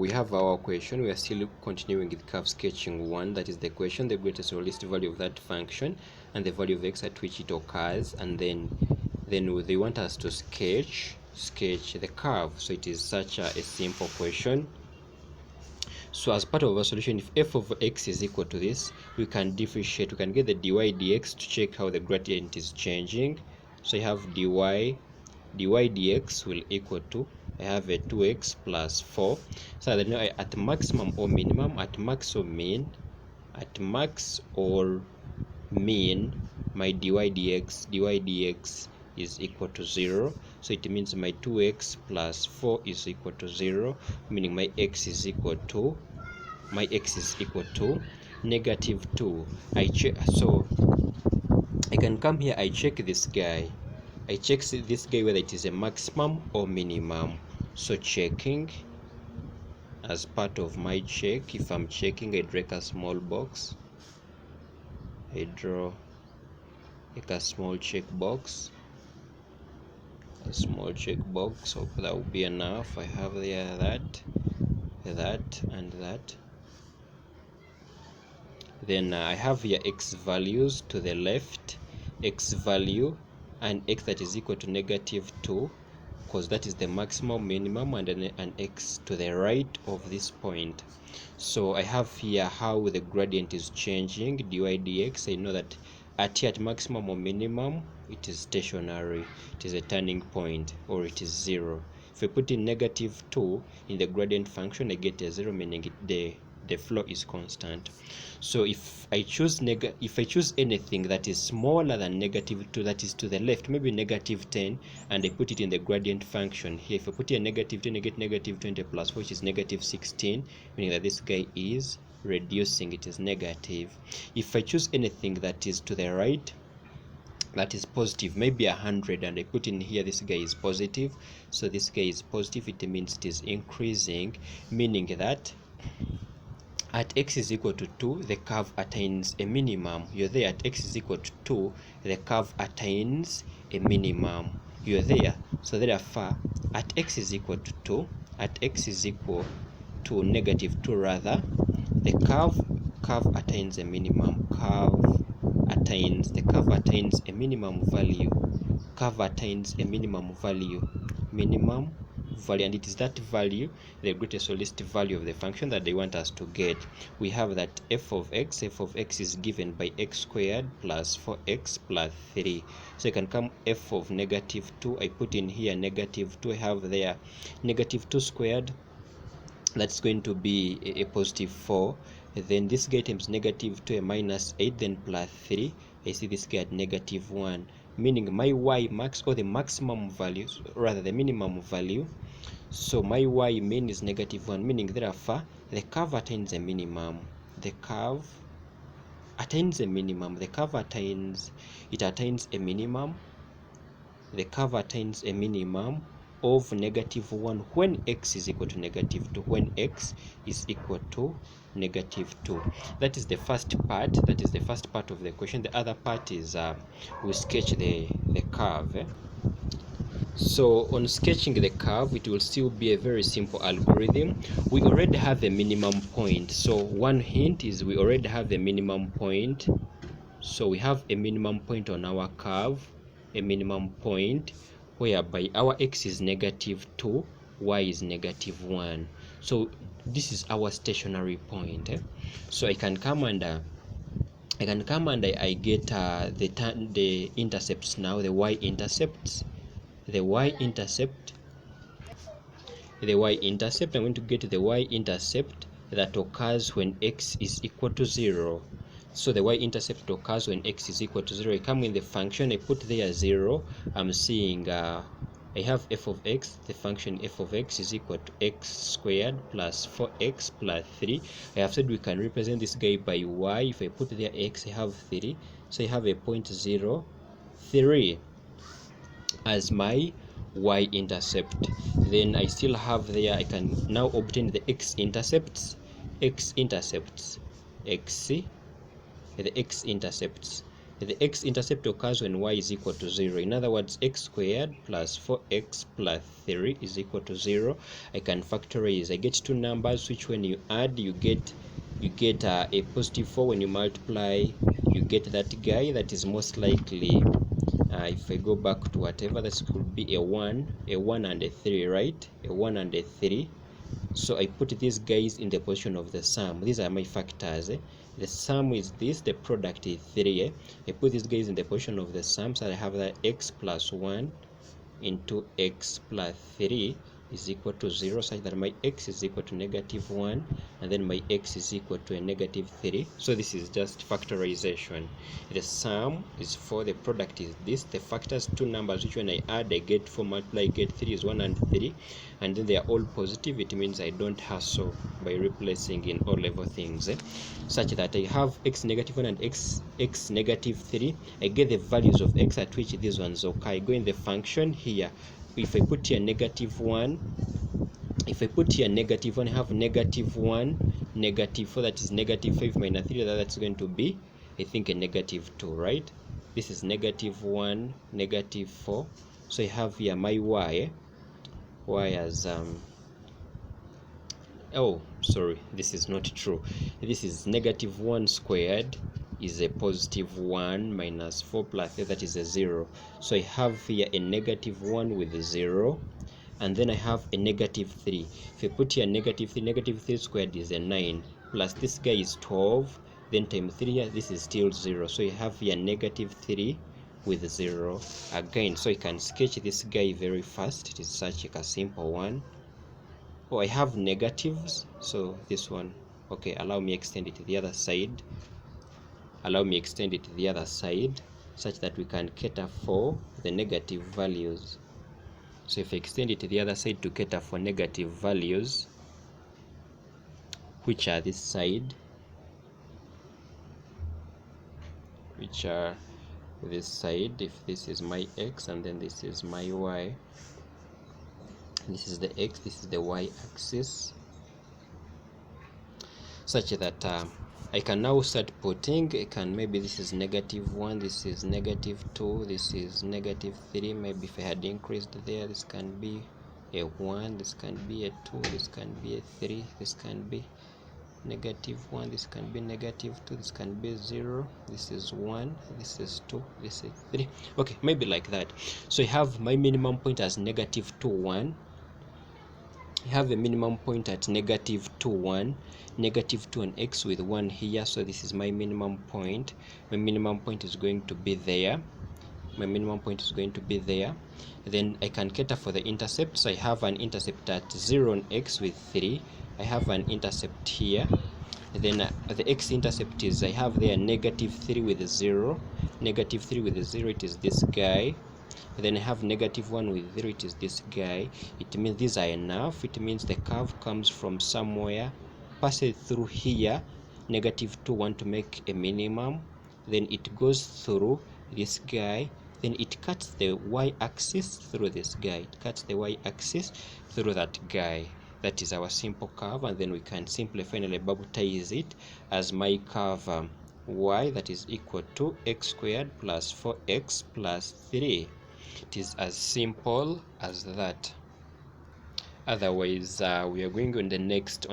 we have our question. We are still continuing with curve sketching 1. That is the question, the greatest or least value of that function and the value of x at which it occurs, and then they want us to sketch the curve. So it is such a simple question. So as part of our solution, if f of x is equal to this, we can differentiate. We can get the dy dx to check how the gradient is changing. So I have dy dx will equal to, I have a 2x plus 4. So that now at maximum or minimum, at max or mean, my dy dx is equal to 0. So it means my 2x plus 4 is equal to 0, meaning my x is equal to negative 2. So I can come here, I check this guy. I check this guy whether it is a maximum or minimum. So checking, as part of my check, if I'm checking, I draw a small box. I draw like a small check box. A small check box. Hope that will be enough. I have there that, and that. Then I have here x values to the left, x value and x that is equal to negative 2, because that is the maximum, minimum, and an x to the right of this point. So I have here how the gradient is changing, dy dx. I know that at maximum or minimum, it is stationary, it is a turning point, or it is 0. If I put in negative 2 in the gradient function, I get a 0, meaning the flow is constant. So if I choose anything that is smaller than negative 2, that is to the left, maybe negative 10, and I put it in the gradient function here, if I put here negative 10, I get negative 20 plus 4, which is negative 16, meaning that this guy is reducing, it is negative. If I choose anything that is to the right, that is positive, maybe 100, and I put in here, this guy is positive, so this guy is positive, it means it is increasing, meaning that at x is equal to 2, the curve attains a minimum. You're there. At x is equal to 2, the curve attains a minimum. You're there. So therefore, at x is equal to 2, at x is equal to negative 2 rather, the curve attains a minimum. The curve attains a minimum value. Curve attains a minimum value, and it is that value, the greatest or least value of the function, that they want us to get. We have that f of x is given by x squared plus 4x plus 3. So I can come f of negative 2, I put in here negative 2, I have there negative 2 squared, that's going to be a positive 4. Then this guy times negative 2, a minus 8, then plus 3. I see this guy at negative 1, meaning my y max, or the maximum value, rather the minimum value. So my y mean is negative 1, meaning therefore the curve attains a minimum. The curve attains a minimum. The curve attains a minimum. The curve attains a minimum of negative 1 when x is equal to negative 2. When x is equal to negative 2. That is the first part. That is the first part of the question. The other part is we sketch the curve. So on sketching the curve, it will still be a very simple algorithm. We already have a minimum point. So one hint is we already have a minimum point. So we have a minimum point on our curve, a minimum point whereby our x is negative 2, y is negative 1. So this is our stationary point. So I can come and I get the intercepts now, the y-intercepts. The y-intercept, I'm going to get the y-intercept that occurs when x is equal to 0. So the y-intercept occurs when x is equal to 0. I come in the function, I put there 0. I'm seeing I have f of x. The function f of x is equal to x squared plus 4x plus 3. I have said we can represent this guy by y. If I put there x, I have 3. So I have a point 0, 3 as my y-intercept. Then I still have there, I can now obtain the x-intercepts. The x-intercepts The x-intercept occurs when y is equal to 0. In other words, x squared plus 4x plus 3 is equal to 0. I can factorize. I get two numbers which when you add, you get a positive 4. When you multiply, you get that guy. That is most likely, if I go back to whatever, this could be a 1 and a 3, right? A 1 and a 3. So I put these guys in the position of the sum. These are my factors. The sum is this, the product is 3. I put these guys in the position of the sum, so I have that x plus 1 into x plus 3 is equal to 0, such that my x is equal to negative 1 and then my x is equal to a negative 3. So this is just factorization. The sum is 4, the product is this, the factors, two numbers which when I add I get 4, multiply I get 3 is 1 and 3, and then they are all positive. It means I don't hassle by replacing in all level things, such that I have x negative 1 and x negative 3. I get the values of x at which these ones occur. I go in the function here. If I put here negative 1, if I put here negative 1, I have negative 1, negative 4, that is negative 5 minus 3, that's going to be, I think, a negative 2, right? This is negative 1, negative 4. So I have here my y as, oh, sorry, this is not true. This is negative 1 squared is a positive 1 minus 4 plus 3, that is a 0. So I have here a negative 1 with a 0, and then I have a negative 3. If I put here negative 3 squared is a 9, plus this guy is 12, then times 3 here, this is still 0. So you have here negative 3 with 0 again. So you can sketch this guy very fast. It is such a simple one. Oh, I have negatives, so this one, okay, allow me extend it to the other side. Allow me extend it to the other side such that we can cater for the negative values. So if I extend it to the other side to cater for negative values, which are this side, which are this side, if this is my x and then this is my y, this is the x, this is the y axis, such that I can now start putting, maybe this is negative 1, this is negative 2, this is negative 3, maybe if I had increased there, this can be a 1, this can be a 2, this can be a 3, this can be negative 1, this can be negative 2, this can be 0, this is 1, this is 2, this is 3. Okay, maybe like that. So I have my minimum point as negative 2, 1. I have a minimum point at negative 2, 1, negative 2 and x with 1 here. So this is my minimum point. My minimum point is going to be there. My minimum point is going to be there. Then I can cater for the intercept. So I have an intercept at 0 on x with 3. I have an intercept here. Then the x-intercept is, I have there negative 3 with 0. Negative 3 with 0, it is this guy. Then I have negative 1 with 0, it is this guy. It means these are enough. It means the curve comes from somewhere, passes through here, negative 2, 1 to make a minimum. Then it goes through this guy. Then it cuts the y-axis through this guy. It cuts the y-axis through that guy. That is our simple curve, and then we can simply finally baptize it as my curve y, that is equal to x squared plus 4x plus 3. It is as simple as that. Otherwise, we are going on the next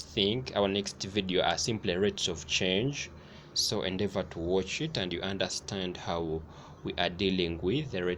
thing. Our next video are simply rates of change. So endeavor to watch it and you understand how we are dealing with the rate